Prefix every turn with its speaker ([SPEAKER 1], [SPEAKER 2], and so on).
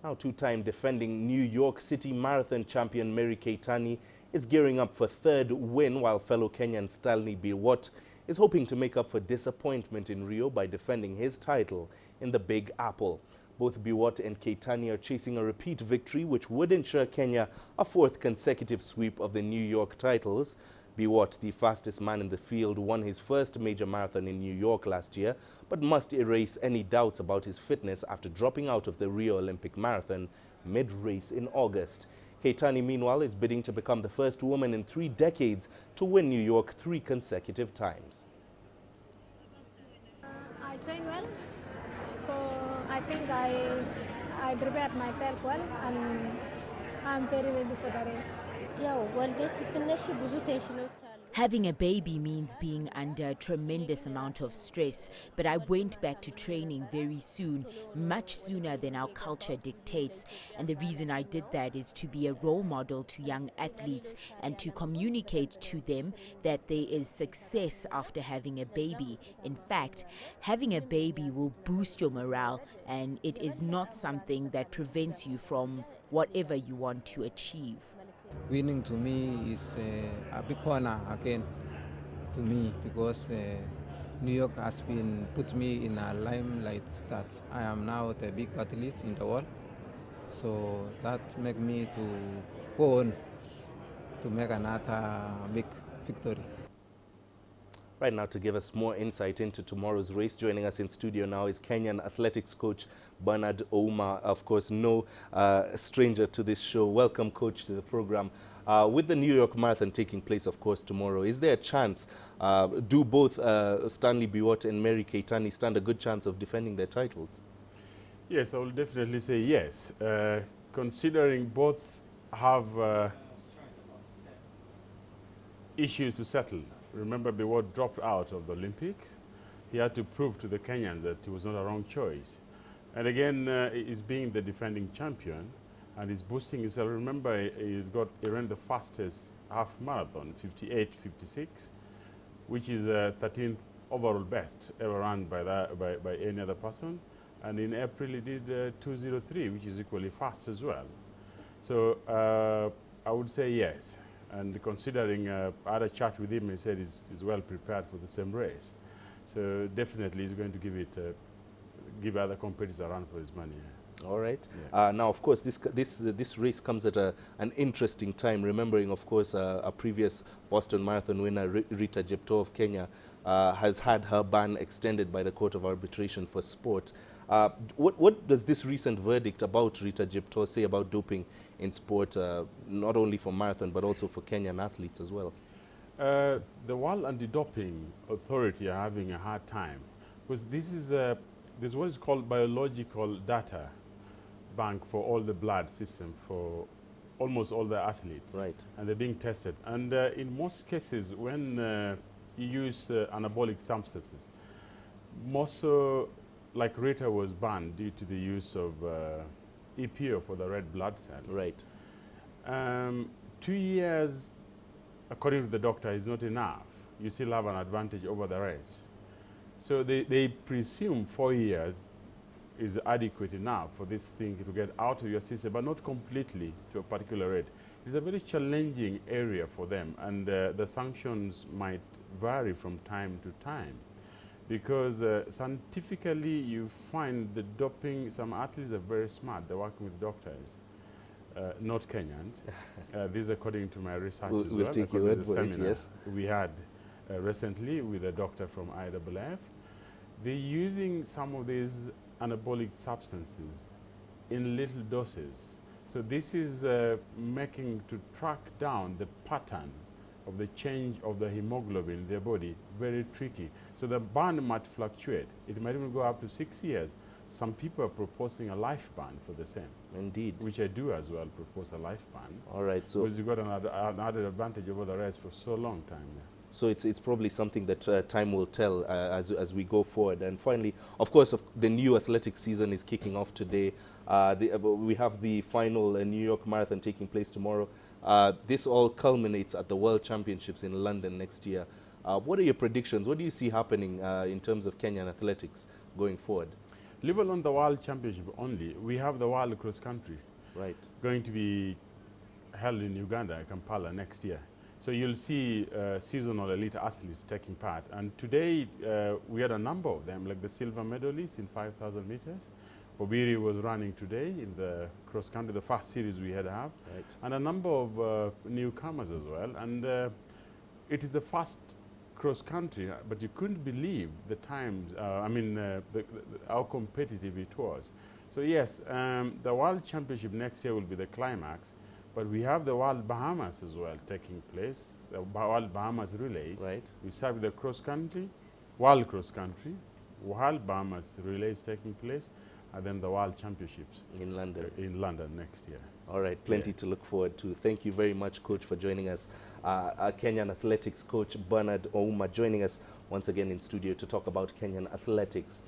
[SPEAKER 1] Now, two-time defending New York City Marathon champion Mary Keitany is gearing up for third win, while fellow Kenyan Stanley Biwott is hoping to make up for disappointment in Rio by defending his title in the Big Apple. Both Biwott and Keitany are chasing a repeat victory, which would ensure Kenya a fourth consecutive sweep of the New York titles. Biwott, the fastest man in the field, won his first major marathon in New York last year, but must erase any doubts about his fitness after dropping out of the Rio Olympic marathon mid-race in August. Keitany, meanwhile, is bidding to become the first woman in 3 decades to win New York 3 consecutive times.
[SPEAKER 2] I train well, so I think I prepared myself well, and I'm very ready for the race.
[SPEAKER 3] Having a baby means being under a tremendous amount of stress, but I went back to training very soon, much sooner than our culture dictates. And the reason I did that is to be a role model to young athletes and to communicate to them that there is success after having a baby. In fact, having a baby will boost your morale, and it is not something that prevents you from whatever you want to achieve.
[SPEAKER 4] Winning to me is a big honor again to me, because New York has been put me in a limelight that I am now the big athlete in the world. So that make me to go on to make another big victory.
[SPEAKER 1] Right now, to give us more insight into tomorrow's race, joining us in studio now is Kenyan athletics coach Bernard Ouma. Of course, no stranger to this show. Welcome, coach, to the program. With the New York Marathon taking place, of course, tomorrow, is there a chance, do both Stanley Biwott and Mary Keitany stand a good chance of defending their titles?
[SPEAKER 5] Yes, I will definitely say yes. Considering both have issues to settle. Remember, Biwott dropped out of the Olympics. He had to prove to the Kenyans that it was not a wrong choice. And again, he's being the defending champion, and he's boosting himself. Remember, he ran the fastest half marathon, 58:56, which is 13th overall best ever run by any other person. And in April, he did 2:03, which is equally fast as well. So I would say yes. And considering I had a chat with him, he said he's well prepared for the same race. So definitely he's going to give other competitors a run for his money.
[SPEAKER 1] All right.
[SPEAKER 5] Yeah.
[SPEAKER 1] Now, of course, this race comes at an interesting time, remembering, of course, a previous Boston Marathon winner, Rita Jeptoo of Kenya, has had her ban extended by the Court of Arbitration for Sport. What does this recent verdict about Rita Jeptoo say about doping in sport, not only for marathon, but also for Kenyan athletes as well?
[SPEAKER 5] The World Anti-Doping Authority are having a hard time, because there's what is called biological data bank for all the blood system for almost all the athletes.
[SPEAKER 1] Right.
[SPEAKER 5] And they're being tested. And in most cases, when you use anabolic substances, most like Rita was banned due to the use of EPO for the red blood cells.
[SPEAKER 1] Right.
[SPEAKER 5] 2 years, according to the doctor, is not enough. You still have an advantage over the rest. So they presume 4 years is adequate enough for this thing to get out of your system, but not completely to a particular rate. It's a very challenging area for them, and the sanctions might vary from time to time. Because scientifically, you find the doping, some athletes are very smart. They're working with doctors, not Kenyans. This is according to my research as well.
[SPEAKER 1] We'll take your word for it, yes.
[SPEAKER 5] We had recently with a doctor from IAAF. They're using some of these anabolic substances in little doses. So this is making to track down the pattern of the change of the hemoglobin in their body very tricky. So the ban might fluctuate. It might even go up to 6 years. Some people are proposing a life ban for the same.
[SPEAKER 1] Indeed.
[SPEAKER 5] Which I do as well, propose a life ban.
[SPEAKER 1] All right. So
[SPEAKER 5] because you've got an added advantage over the rest for so long time. Yeah.
[SPEAKER 1] So it's probably something that time will tell as we go forward. And finally, of course, the new athletic season is kicking off today. We have the final New York Marathon taking place tomorrow. This all culminates at the World Championships in London next year. What are your predictions? What do you see happening in terms of Kenyan athletics going forward?
[SPEAKER 5] leave alone the World Championship only, we have the World Cross Country
[SPEAKER 1] Right.
[SPEAKER 5] going to be held in Uganda, Kampala, next year. So you'll see seasonal elite athletes taking part. And today, we had a number of them, like the silver medalists in 5,000 meters. Obiri was running today in the cross country, the first series we had to have.
[SPEAKER 1] Right.
[SPEAKER 5] And a number of newcomers as well. And it is the first cross country, but you couldn't believe the times, how competitive it was. So yes, the World Championship next year will be the climax, but we have the World Bahamas as well taking place, the World Bahamas relays.
[SPEAKER 1] Right.
[SPEAKER 5] We start with the cross country, World Cross Country, World Bahamas relays taking place, and then the World Championships
[SPEAKER 1] In London.
[SPEAKER 5] in London next year.
[SPEAKER 1] All right, plenty to look forward to. Thank you very much, Coach, for joining us. Our Kenyan athletics coach, Bernard Ouma, joining us once again in studio to talk about Kenyan athletics.